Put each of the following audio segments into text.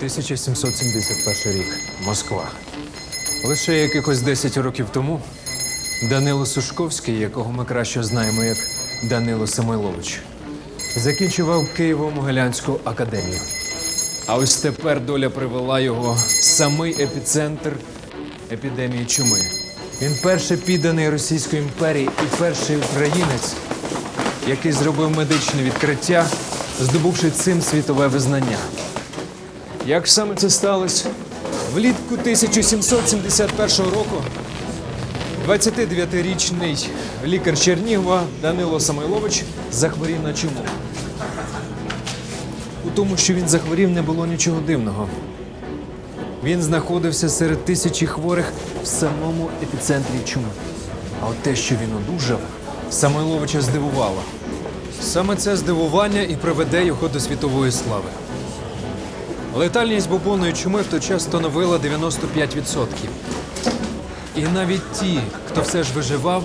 1771 рік. Москва. Лише якихось 10 років тому Данило Сушковський, якого ми краще знаємо як Данило Самойлович, закінчував Києво-Могилянську академію. А ось тепер доля привела його в самий епіцентр епідемії чуми. Він перший підданий Російської імперії і перший українець, який зробив медичне відкриття, здобувши цим світове визнання. Як саме це сталося? Влітку 1771 року 29-річний лікар Чернігова Данило Самойлович захворів на чуму. У тому, що він захворів, не було нічого дивного. Він знаходився серед тисячі хворих в самому епіцентрі чуми. А от те, що він одужав, Самойловича здивувало. Саме це здивування і приведе його до світової слави. Летальність бубонної чуми в той час становила 95%. І навіть ті, хто все ж виживав,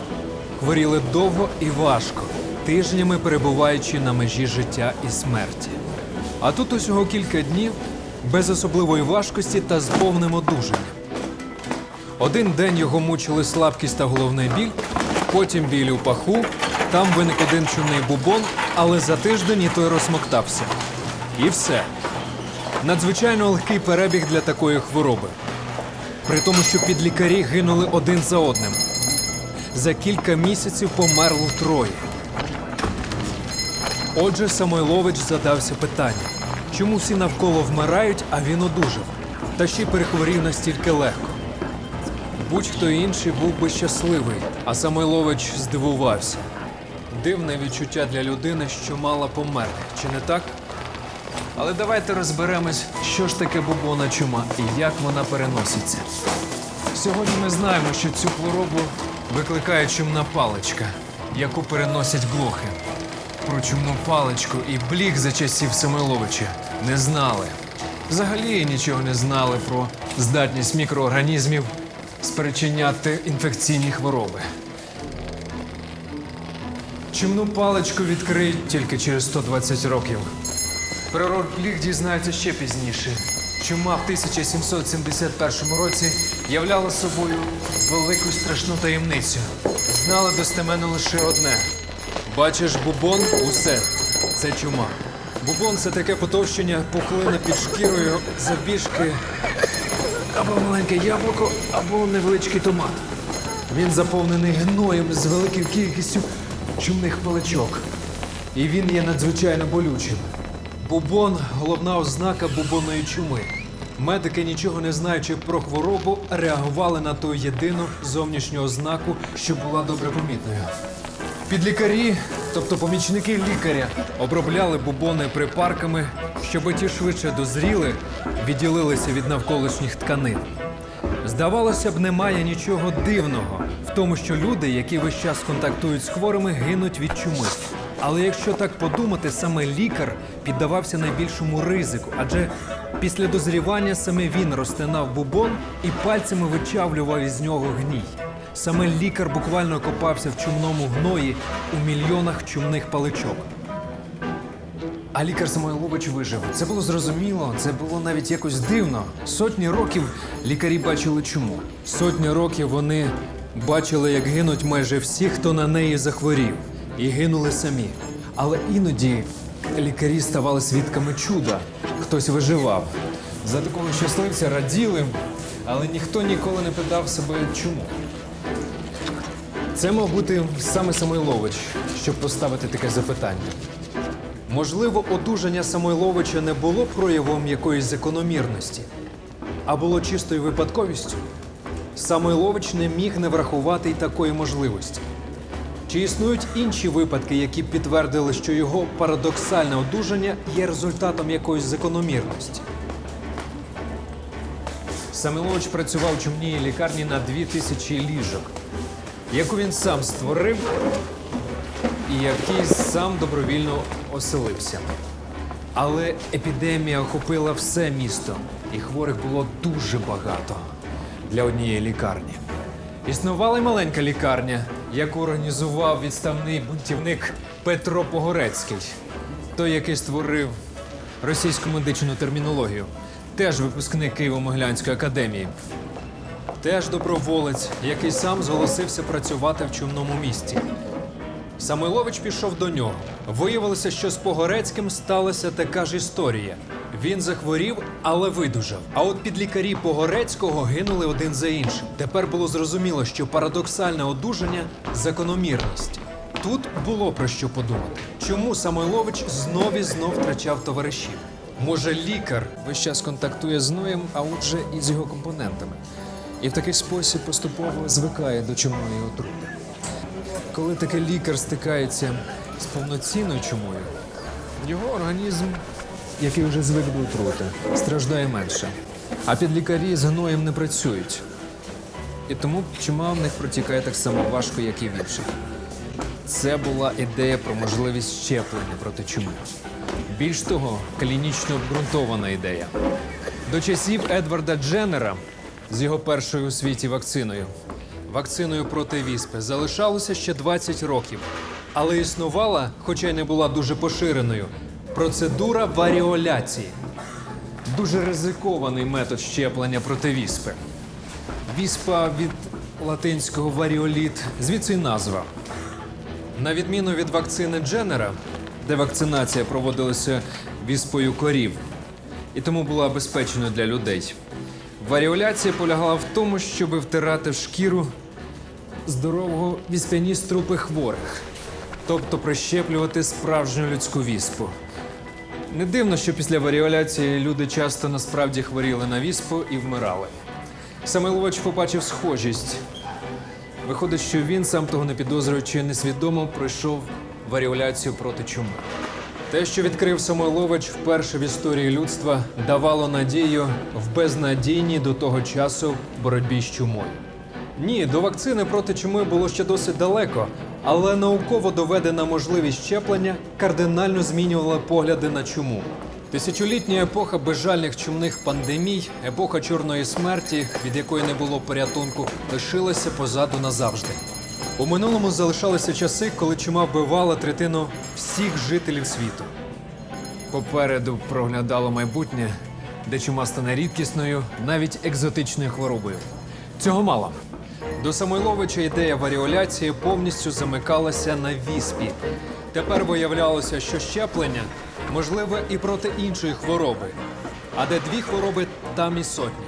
хворіли довго і важко, тижнями перебуваючи на межі життя і смерті. А тут усього кілька днів без особливої важкості та з повним одужанням. Один день його мучили слабкість та головний біль, потім біль у паху, там виник один чумний бубон, але за тиждень і той розсмоктався. І все. Надзвичайно легкий перебіг для такої хвороби. При тому, що підлікарі гинули один за одним. За кілька місяців померло троє. Отже, Самойлович задався питанням, чому всі навколо вмирають, а він одужав, та ще й перехворів настільки легко. Будь-хто інший був би щасливий, а Самойлович здивувався. Дивне відчуття для людини, що мала померти, чи не так? Але давайте розберемось, що ж таке бубонна чума і як вона переноситься. Сьогодні ми знаємо, що цю хворобу викликає чумна паличка, яку переносять блохи. Про чумну паличку і бліх за часів Самойловича не знали. Взагалі нічого не знали про здатність мікроорганізмів спричиняти інфекційні хвороби. Чумну паличку відкриють тільки через 120 років. Про род бліх дізнається ще пізніше. Чума в 1771 році являла собою велику страшну таємницю. Знали достеменно лише одне. Бачиш бубон – усе. Це чума. Бубон – це таке потовщення пухлини під шкірою завбільшки або маленьке яблуко, або невеличкий томат. Він заповнений гноєм з великою кількістю чумних паличок. І він є надзвичайно болючим. Бубон – головна ознака бубонної чуми. Медики, нічого не знаючи про хворобу, реагували на ту єдину зовнішню ознаку, що була добре помітною. Підлікарі, тобто помічники лікаря, обробляли бубони припарками, щоб ті швидше дозріли, відділилися від навколишніх тканин. Здавалося б, немає нічого дивного в тому, що люди, які весь час контактують з хворими, гинуть від чуми. Але якщо так подумати, саме лікар піддавався найбільшому ризику, адже після дозрівання саме він розтинав бубон і пальцями вичавлював із нього гній. Саме лікар буквально копався в чумному гної у мільйонах чумних паличок. А лікар Самойлович вижив. Це було зрозуміло, це було навіть якось дивно. Сотні років лікарі бачили чуму. Сотні років вони бачили, як гинуть майже всі, хто на неї захворів. І гинули самі. Але іноді лікарі ставали свідками чуда. Хтось виживав. За такого щасливця раділи, але ніхто ніколи не питав себе чому. Це мав бути саме Самойлович, щоб поставити таке запитання. Можливо, одужання Самойловича не було проявом якоїсь закономірності, а було чистою випадковістю. Самойлович не міг не врахувати й такої можливості. Чи існують інші випадки, які підтвердили, що його парадоксальне одужання є результатом якоїсь закономірності? Самойлович працював у чумній лікарні на 2000 ліжок, яку він сам створив і який сам добровільно оселився. Але епідемія охопила все місто, і хворих було дуже багато для однієї лікарні. Існувала й маленька лікарня, яку організував відставний бунтівник Петро Погорецький, той, який створив російську медичну термінологію. теж випускник Києво-Могилянської академії. Теж доброволець, який сам зголосився працювати в чумному місті. Самойлович пішов до нього. Виявилося, що з Погорецьким сталася така ж історія. Він захворів, але видужав. А от підлікарі Погорецького гинули один за іншим. Тепер було зрозуміло, що парадоксальне одужання – закономірність. Тут було про що подумати. Чому Самойлович знов і знов втрачав товаришів? Може, лікар весь час контактує з Ноєм, а отже і з його компонентами. І в такий спосіб поступово звикає до чумної отрути. Коли такий лікар стикається з повноцінною чумою, його організм, який вже звик до отрути, страждає менше. А підлікарі з гноєм не працюють. І тому чума в них протікає так само важко, як і в інших. Це була ідея про можливість щеплення проти чуми. Більш того, клінічно обґрунтована ідея. До часів Едварда Дженнера з його першою у світі вакциною проти віспи, залишалося ще 20 років. Але існувала, хоча й не була дуже поширеною, процедура варіоляції. Дуже ризикований метод щеплення проти віспи. Віспа від латинського варіоліт, звідси й назва. На відміну від вакцини Дженнера, де вакцинація проводилася віспою корів, і тому була безпечною для людей. Варіоляція полягала в тому, щоб втирати в шкіру здорового віспяні струпи хворих, тобто прищеплювати справжню людську віспу. Не дивно, що після варіоляції люди часто насправді хворіли на віспу і вмирали. Самойлович побачив схожість. Виходить, що він, сам того не підозрюючи, несвідомо пройшов варіоляцію проти чуми. Те, що відкрив Самойлович вперше в історії людства, давало надію в безнадійній до того часу боротьбі з чумою. Ні, до вакцини проти чуми було ще досить далеко, але науково доведена можливість щеплення кардинально змінювала погляди на чуму. Тисячолітня епоха безжальних чумних пандемій, епоха чорної смерті, від якої не було порятунку, лишилася позаду назавжди. У минулому залишалися часи, коли чума вбивала третину всіх жителів світу. Попереду проглядало майбутнє, де чума стане рідкісною, навіть екзотичною хворобою. Цього мало. До Самойловича ідея варіоляції повністю замикалася на віспі. Тепер виявлялося, що щеплення можливе і проти іншої хвороби. А де дві хвороби, там і сотні.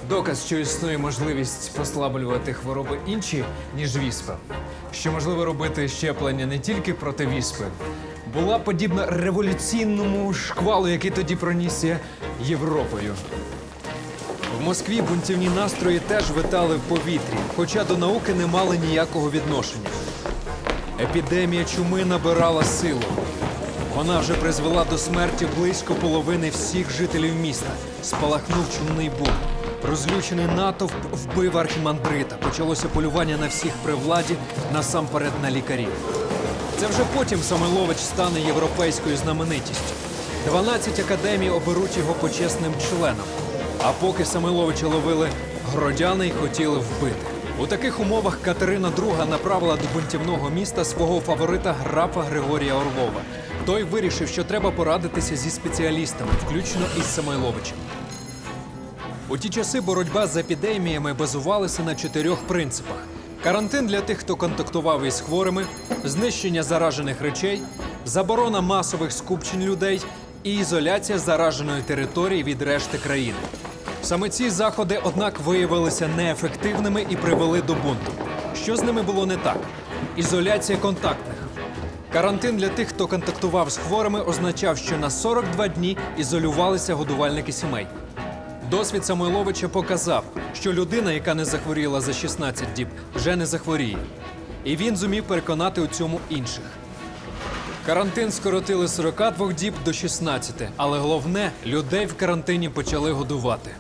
Доказ, що існує можливість послаблювати хвороби інші, ніж віспа, що можливо робити щеплення не тільки проти віспи, була подібна революційному шквалу, який тоді пронісся Європою. В Москві бунтівні настрої теж витали в повітрі, хоча до науки не мали ніякого відношення. Епідемія чуми набирала силу. Вона вже призвела до смерті близько половини всіх жителів міста. Спалахнув чумний бунт. Розлючений натовп вбив архімандрита. Почалося полювання на всіх при владі, насамперед на лікарів. Це вже потім Самойлович стане європейською знаменитістю. 12 академій оберуть його почесним членом. А поки Самойловича ловили, гродяни й хотіли вбити. У таких умовах Катерина II направила до бунтівного міста свого фаворита графа Григорія Орлова. Той вирішив, що треба порадитися зі спеціалістами, включно із Самойловичем. У ті часи боротьба з епідеміями базувалася на 4 принципах. Карантин для тих, хто контактував із хворими, знищення заражених речей, заборона масових скупчень людей і ізоляція зараженої території від решти країни. Саме ці заходи, однак, виявилися неефективними і привели до бунту. Що з ними було не так? Ізоляція контактних. Карантин для тих, хто контактував з хворими, означав, що на 42 дні ізолювалися годувальники сімей. Досвід Самойловича показав, що людина, яка не захворіла за 16 діб, вже не захворіє. І він зумів переконати у цьому інших. Карантин скоротили з 42 діб до 16, але головне – людей в карантині почали годувати.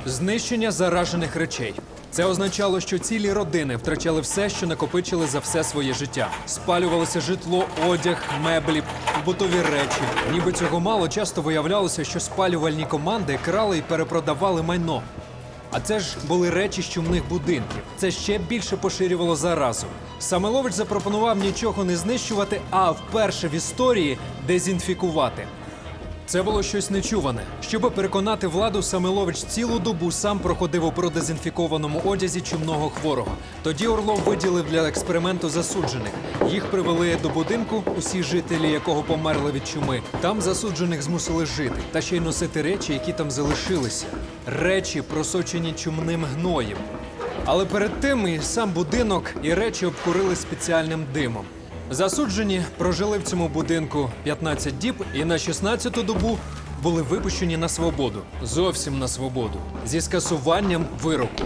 Знищення заражених речей. Це означало, що цілі родини втрачали все, що накопичили за все своє життя. Спалювалося житло, одяг, меблі, побутові речі. Ніби цього мало, часто виявлялося, що спалювальні команди крали і перепродавали майно. А це ж були речі з чумних будинків. Це ще більше поширювало заразу. Самойлович запропонував нічого не знищувати, а вперше в історії дезінфікувати. Це було щось нечуване. Щоб переконати владу, Самойлович цілу добу сам проходив у продезінфікованому одязі чумного хворого. Тоді Орлов виділив для експерименту засуджених. Їх привели до будинку, усі жителі якого померли від чуми. Там засуджених змусили жити та ще й носити речі, які там залишилися. Речі, просочені чумним гноєм. Але перед тим і сам будинок, і речі обкурили спеціальним димом. Засуджені прожили в цьому будинку 15 діб і на 16-ту добу були випущені на свободу. Зовсім на свободу. Зі скасуванням вироку.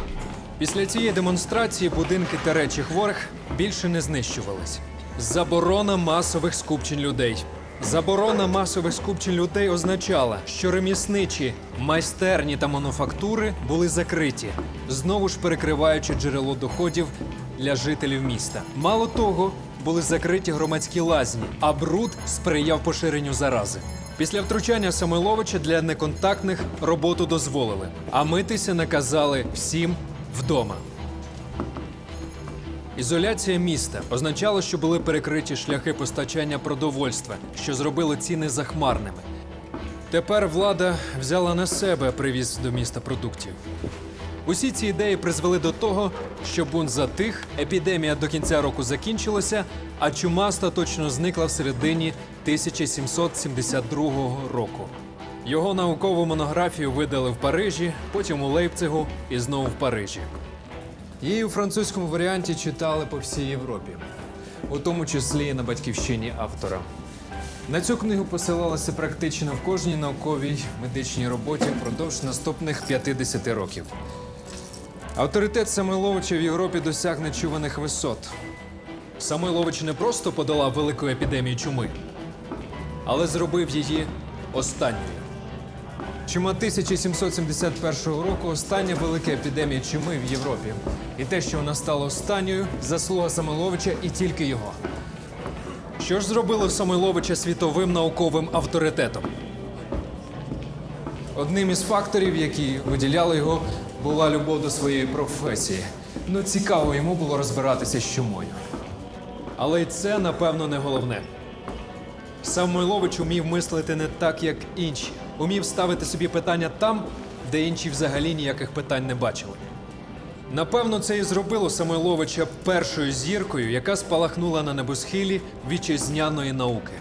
Після цієї демонстрації будинки та речі хворих більше не знищувались. Заборона масових скупчень людей. Заборона масових скупчень людей означала, що ремісничі, майстерні та мануфактури були закриті, знову ж перекриваючи джерело доходів для жителів міста. Мало того, були закриті громадські лазні, а бруд сприяв поширенню зарази. Після втручання Самойловича для неконтактних роботу дозволили, а митися наказали всім вдома. Ізоляція міста означала, що були перекриті шляхи постачання продовольства, що зробило ціни захмарними. Тепер влада взяла на себе привіз до міста продуктів. Усі ці ідеї призвели до того, що бунт затих, епідемія до кінця року закінчилася, а чума остаточно зникла в середині 1772 року. Його наукову монографію видали в Парижі, потім у Лейпцигу і знову в Парижі. Її у французькому варіанті читали по всій Європі, у тому числі і на батьківщині автора. На цю книгу посилалася практично в кожній науковій медичній роботі впродовж наступних 50 років. Авторитет Самойловича в Європі досяг нечуваних висот. Самойлович не просто подолав велику епідемію чуми, але зробив її останньою. Чума 1771 року – остання велика епідемія чуми в Європі. І те, що вона стала останньою – заслуга Самойловича і тільки його. Що ж зробило Самойловича світовим науковим авторитетом? Одним із факторів, які виділяли його, була любов до своєї професії. Ну, цікаво йому було розбиратися з чумою. Але й це, напевно, не головне. Самойлович умів мислити не так, як інші. Умів ставити собі питання там, де інші взагалі ніяких питань не бачили. Напевно, це і зробило Самойловича першою зіркою, яка спалахнула на небосхилі вітчизняної науки.